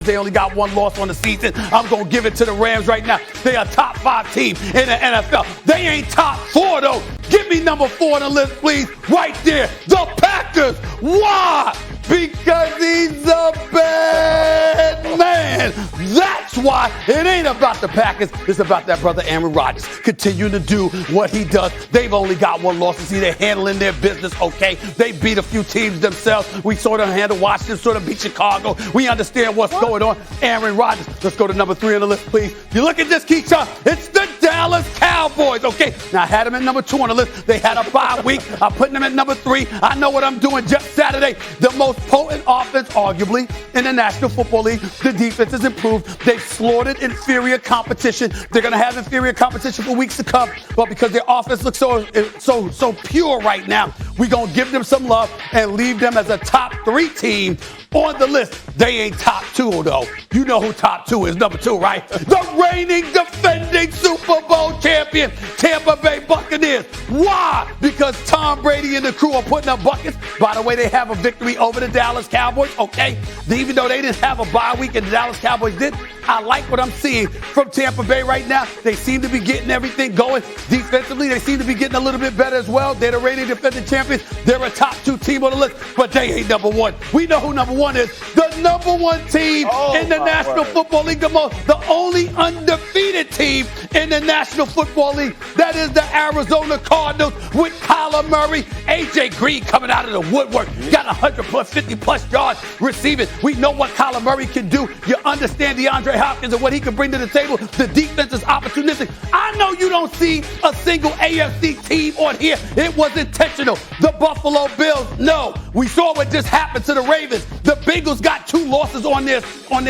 They only got one loss on the season. I'm going to give it to the Rams right now. They are a top 5 team in the NFL. They ain't top 4, though. Give me number 4 on the list, please. Right there. The Packers. Why? Because he's a bad man. That's why it ain't about the Packers. It's about that brother Aaron Rodgers continuing to do what he does. They've only got one loss to see. They're handling their business okay. They beat a few teams themselves. We sort of handle Washington, sort of beat Chicago. We understand what's going on. Aaron Rodgers. Let's go to number 3 on the list, please. You look at this, Keisha. It's the Dallas Cowboys. Okay, now I had them at number 2 on the list. They had a bye week. I'm putting them at number 3. I know what I'm doing just Saturday. The most potent offense, arguably, in the National Football League. The defense has improved. They've slaughtered inferior competition. They're going to have inferior competition for weeks to come. But because their offense looks so pure right now, we're going to give them some love and leave them as a top 3 team on the list. They ain't top 2, though. You know who top 2 is, number 2, right? The reigning, defending Super Bowl champion, Tampa Bay Buccaneers. Why? Because Tom Brady and the crew are putting up buckets. By the way, they have a victory over the Dallas Cowboys, okay? Even though they didn't have a bye week and the Dallas Cowboys did, I like what I'm seeing from Tampa Bay right now. They seem to be getting everything going. Defensively, they seem to be getting a little bit better as well. They're the reigning defending champions. They're a top 2 team on the list, but they ain't number 1. We know who number 1 is. The number 1 team in the National Football League, the only undefeated team in the National Football League. That is the Arizona Cardinals with Kyler Murray. A.J. Green coming out of the woodwork. Got 100-plus, 50-plus yards receiving. We know what Kyler Murray can do. You understand DeAndre Hopkins and what he can bring to the table. The defense is opportunistic. I know you don't see a single AFC team on here. It was intentional. The Buffalo Bills, no. We saw what just happened to the Ravens. The Bengals got 2 losses on their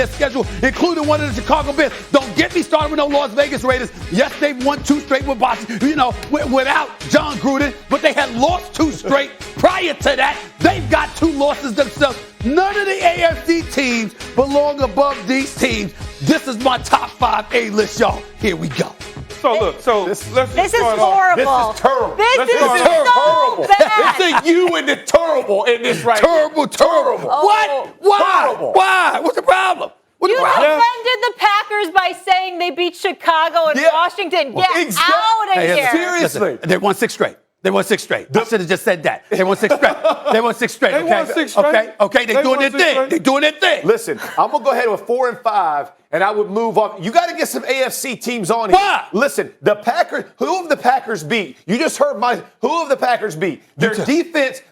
schedule, including one of the Chicago Bears. Don't get me started with no Las Vegas Raiders. Yes, they've won 2 straight with without John Gruden, but they had lost 2 straight. Prior to that, they've got 2 losses themselves. None of the AFC teams belong above these teams. This is my top 5 A-list, y'all. Here we go. So look, this is horrible. This is terrible. This is so bad. It's a you and the terrible in this right Terrible. Oh. What? Why? Terrible. Why? What's the problem? You defended the Packers by saying they beat Chicago and Washington. Get out of here. Seriously. Listen, they won 6 straight. They won 6 straight. I should have just said that. They won 6 straight. They won 6 straight. They won 6 straight. Okay. They're doing their thing. They're doing their thing. Listen, I'm going to go ahead with 4 and 5, and I would move on. You got to get some AFC teams on here. Why? Listen, the Packers, who have the Packers beat? You just heard who have the Packers beat? Their defense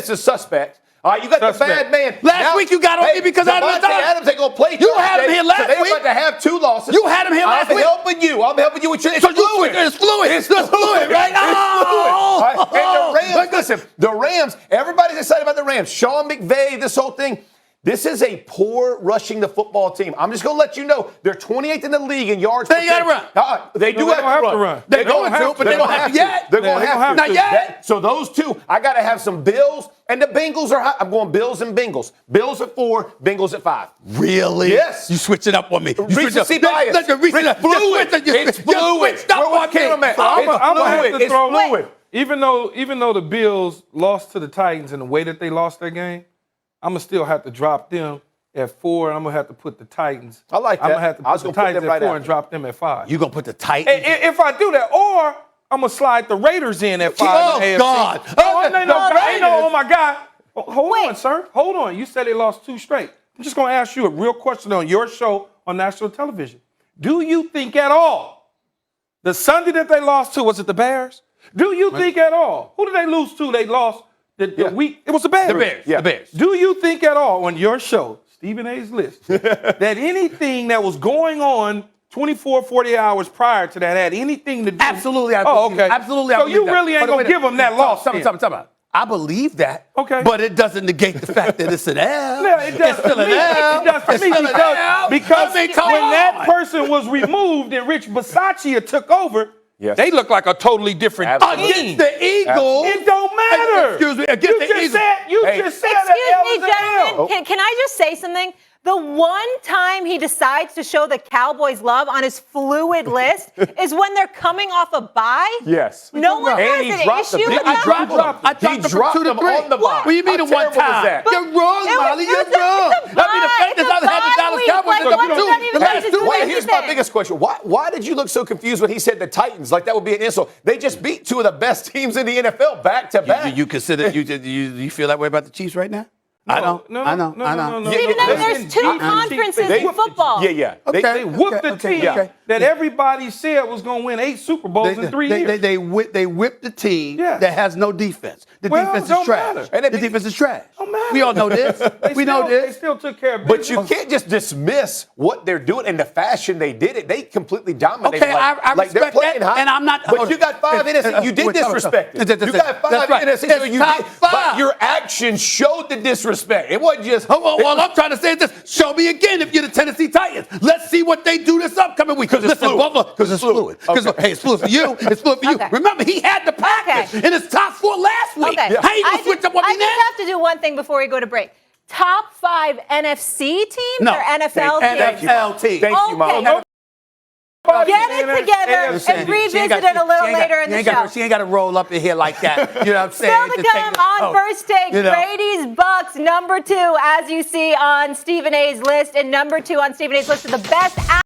is suspect. All right, you got the bad man. Last week you got on me because I had Davante Adams ain't going to play. You had him here last week. So they're about to have 2 losses. You had him here last week. I'm helping you with your. It's fluid. It's fluid, right? And the Rams, listen, the Rams, everybody's excited about the Rams. Sean McVay, this whole thing. This is a poor rushing the football team. I'm just going to let you know they're 28th in the league in yards. They got to run. They do have to run. They're going to, but they don't have to yet. They're going to have to. Not yet. So those 2, I got to have some Bills, and the Bengals are high. I'm going Bills and Bengals. Bills at 4, Bengals at 5. Really? Yes. You switch it up on me. Recency bias. It's fluid. It's fluid. It's fluid. Even though the Bills lost to the Titans in the way that they lost their game, I'm going to still have to drop them at 4, and I'm going to have to put the Titans. I like that. I'm going to have to put the Titans at 4 and drop them at 5. You going to put the Titans? If I do that, or I'm going to slide the Raiders in at 5. Oh, God. Oh, my God. Hold on, sir. Hold on. You said they lost 2 straight. I'm just going to ask you a real question on your show on national television. Do you think at all the Sunday that they lost to, was it the Bears? Do you think at all? Who did they lose to? They lost the week. It was the Bears. The Bears. Do you think at all on your show, Stephen A's List, that anything that was going on 24, 40 hours prior to that had anything to do? Absolutely. Okay. Absolutely. So you really ain't going to give them that loss. I believe that. Okay. But it doesn't negate the fact that it's an L. Yeah, it does. It's still an L. It does to me because when that person was removed and Rich Bisaccia took over, they look like a totally different team. Against the Eagles. It don't matter. Excuse me. Against the Eagles. You just said Excuse me, gentlemen. Can I just say something? The one time he decides to show the Cowboys love on his fluid list is when they're coming off a bye. Yes. No one And has he an dropped issue them. with He that. dropped them. He dropped them on the bye. What do you mean How at one terrible is time? that? You're wrong, Molly. You're wrong. I mean, the fact is I've had the Dallas Cowboys Like, what does that even the have last to 2 do with weeks. Here's my biggest question. Why did you look so confused when he said the Titans? Like that would be an insult. They just beat two of the best teams in the NFL back to back. You consider you feel that way about the Chiefs right now? I know. Stephen, there's two conferences in football. Yeah. They whooped the team that everybody said was going to win 8 Super Bowls in 3 years. They whipped the team that has no defense. The defense don't is trash. matter. The defense is trash. Don't matter. We all know this. We know They this. still took care of But business. you can't just dismiss what they're doing and the fashion they did it. They completely dominated. Okay, I like they're respect playing that, high. and I'm not. But you got 5 innocent. You did disrespect it. You got 5 innocent. It's top 5. But your actions showed the disrespect. It wasn't just. Well, I'm trying to say this. Show me again if you're the Tennessee Titans. Let's see what they do this upcoming week. Because it's fluid. Hey, it's fluid for you. It's fluid for you. Okay. Remember, he had the Packers in his top 4 last week. Okay. How you gonna switch up what I we just did? have to do one thing before we go to break. Top 5 NFC teams No. or NFL teams? NFL team. Thank you, Mom. Okay. Get it together and revisit it a little later in the show. She ain't got to roll up in here like that. You know what I'm saying? Still to come on First Take, You know. Brady's Bucks, number 2, as you see on Stephen A's list. And number 2 on Stephen A's list of the best